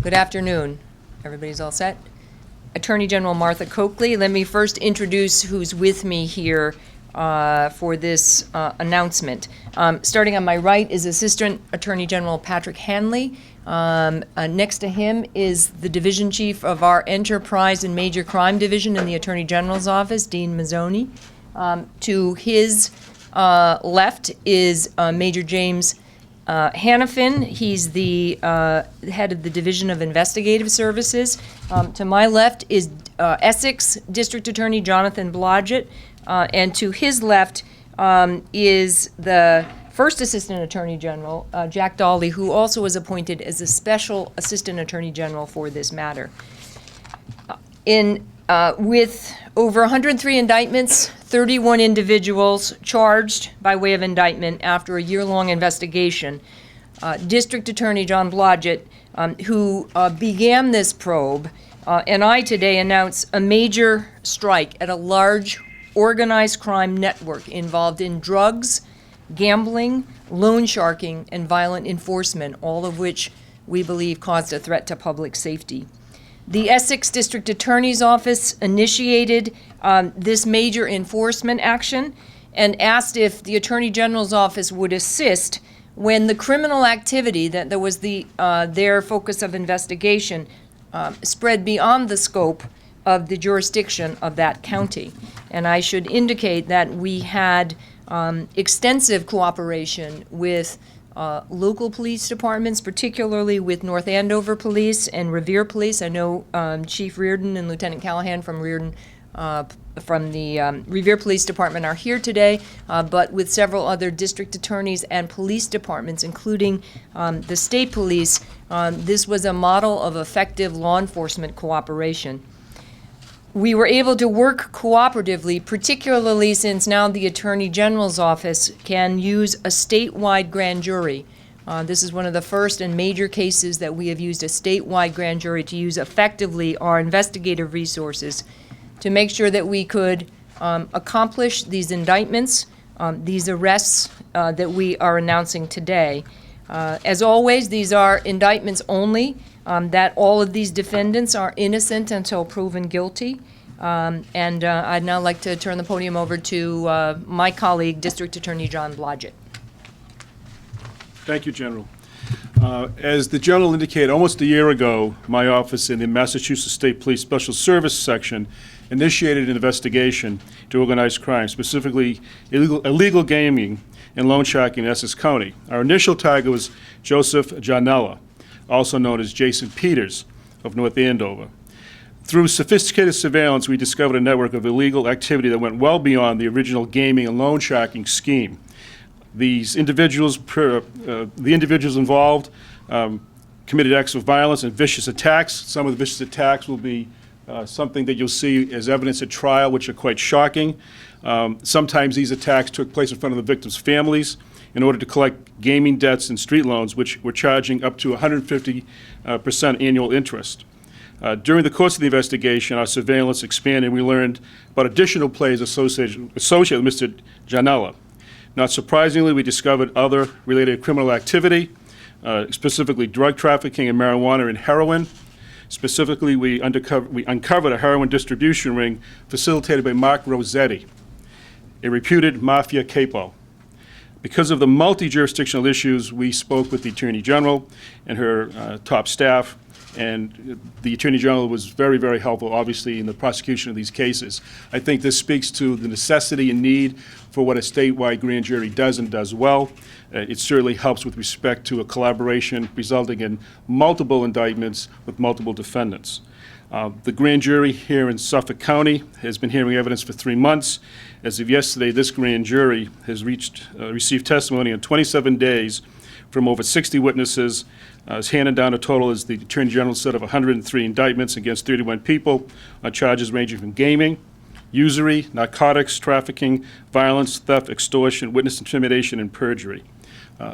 Good afternoon. Everybody's all set? Attorney General Martha Coakley. Let me first introduce who's with me here for this announcement. Starting on my right is Assistant Attorney General Patrick Hanley. Next to him is the Division Chief of our Enterprise and Major Crime Division in the Attorney General's Office, Dean Mazzoni. To his left is Major James Hannafin. He's the head of the Division of Investigative Services. To my left is Essex District Attorney Jonathan Blodgett, and to his left is the First Assistant Attorney General, Jack Dawley, who also was appointed as a Special Assistant Attorney General for this matter. With over 103 indictments, 31 individuals charged by way of indictment after a year-long investigation, District Attorney John Blodgett, who began this probe, and I today announce a major strike at a large organized crime network involved in drugs, gambling, loan sharking, and violent enforcement, all of which we believe caused a threat to public safety. The Essex District Attorney's Office initiated this major enforcement action and asked if the Attorney General's Office would assist when the criminal activity that was their focus of investigation spread beyond the scope of the jurisdiction of that county. And I should indicate that we had extensive cooperation with local police departments, particularly with North Andover Police and Revere Police. I know Chief Reardon and Lieutenant Callahan from Reardon, from the Revere Police Department are here today, but with several other district attorneys and police departments, including the state police, this was a model of effective law enforcement cooperation. We were able to work cooperatively, particularly since now the Attorney General's Office can use a statewide grand jury. This is one of the first and major cases that we have used a statewide grand jury to use effectively our investigative resources to make sure that we could accomplish these indictments, these arrests that we are announcing today. As always, these are indictments only, that all of these defendants are innocent until proven guilty. I'd now like to turn the podium over to my colleague, District Attorney John Blodgett. Thank you, General. As the General indicated, almost a year ago, my office in the Massachusetts State Police Special Service Section initiated an investigation to organized crime, specifically illegal gaming and loan sharking in Essex County. Our initial target was Joseph Gianella, also known as Jason Peters of North Andover. Through sophisticated surveillance, we discovered a network of illegal activity that went well beyond the original gaming and loan sharking scheme. These individuals, the individuals involved committed acts of violence and vicious attacks. Some of the vicious attacks will be something that you'll see as evidence at trial, which are quite shocking. Sometimes these attacks took place in front of the victims' families in order to collect gaming debts and street loans, which were charging up to 150% annual interest. During the course of the investigation, our surveillance expanded, and we learned about additional players associated with Mr. Gianella. Not surprisingly, we discovered other related criminal activity, specifically drug trafficking and marijuana and heroin. Specifically, we uncovered a heroin distribution ring facilitated by Mark Rossetti, a reputed mafia capo. Because of the multi-jurisdictional issues, we spoke with the Attorney General and her top staff, and the Attorney General was very, very helpful, obviously, in the prosecution of these cases. I think this speaks to the necessity and need for what a statewide grand jury does and does well. It certainly helps with respect to a collaboration resulting in multiple indictments with multiple defendants. The grand jury here in Suffolk County has been hearing evidence for 3 months. As of yesterday, this grand jury has received testimony in 27 days from over 60 witnesses. Has handed down a total, as the Attorney General said, of 103 indictments against 31 people on charges ranging from gaming, usury, narcotics, trafficking, violence, theft, extortion, witness intimidation, and perjury.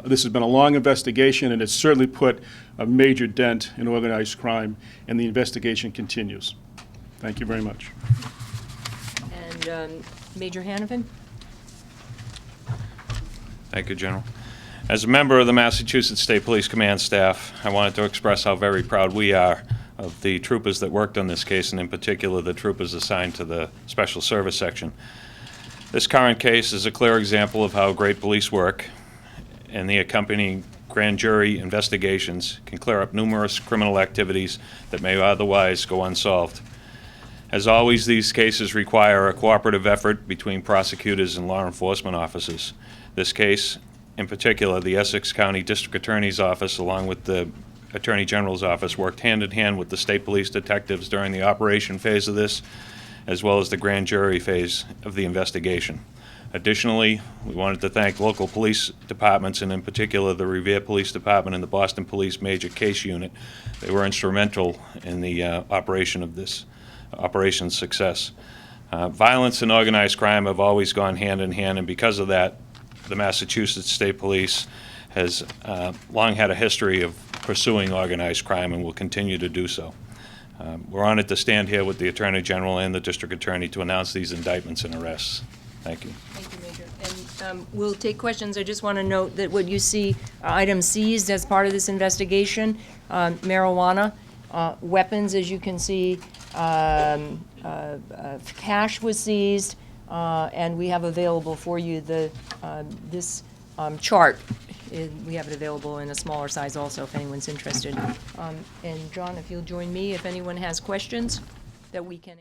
This has been a long investigation, and it's certainly put a major dent in organized crime, and the investigation continues. Thank you very much. And Major Hannafin? Thank you, General. As a member of the Massachusetts State Police Command staff, I wanted to express how very proud we are of the troopers that worked on this case, and in particular the troopers assigned to the Special Service Section. This current case is a clear example of how great police work and the accompanying grand jury investigations can clear up numerous criminal activities that may otherwise go unsolved. As always, these cases require a cooperative effort between prosecutors and law enforcement officers. This case, in particular, the Essex County District Attorney's Office, along with the Attorney General's Office, worked hand in hand with the state police detectives during the operation phase of this, as well as the grand jury phase of the investigation. Additionally, we wanted to thank local police departments, and in particular the Revere Police Department and the Boston Police Major Case Unit. They were instrumental in the operation of this operation's success. Violence and organized crime have always gone hand in hand, and because of that, the Massachusetts State Police has long had a history of pursuing organized crime and will continue to do so. We're honored to stand here with the Attorney General and the District Attorney to announce these indictments and arrests. Thank you. Thank you, Major. And we'll take questions. I just want to note that what you see, items seized as part of this investigation, marijuana, weapons, as you can see, cash was seized, and we have available for you this chart. We have it available in a smaller size also, if anyone's interested. And John, if you'll join me, if anyone has questions that we can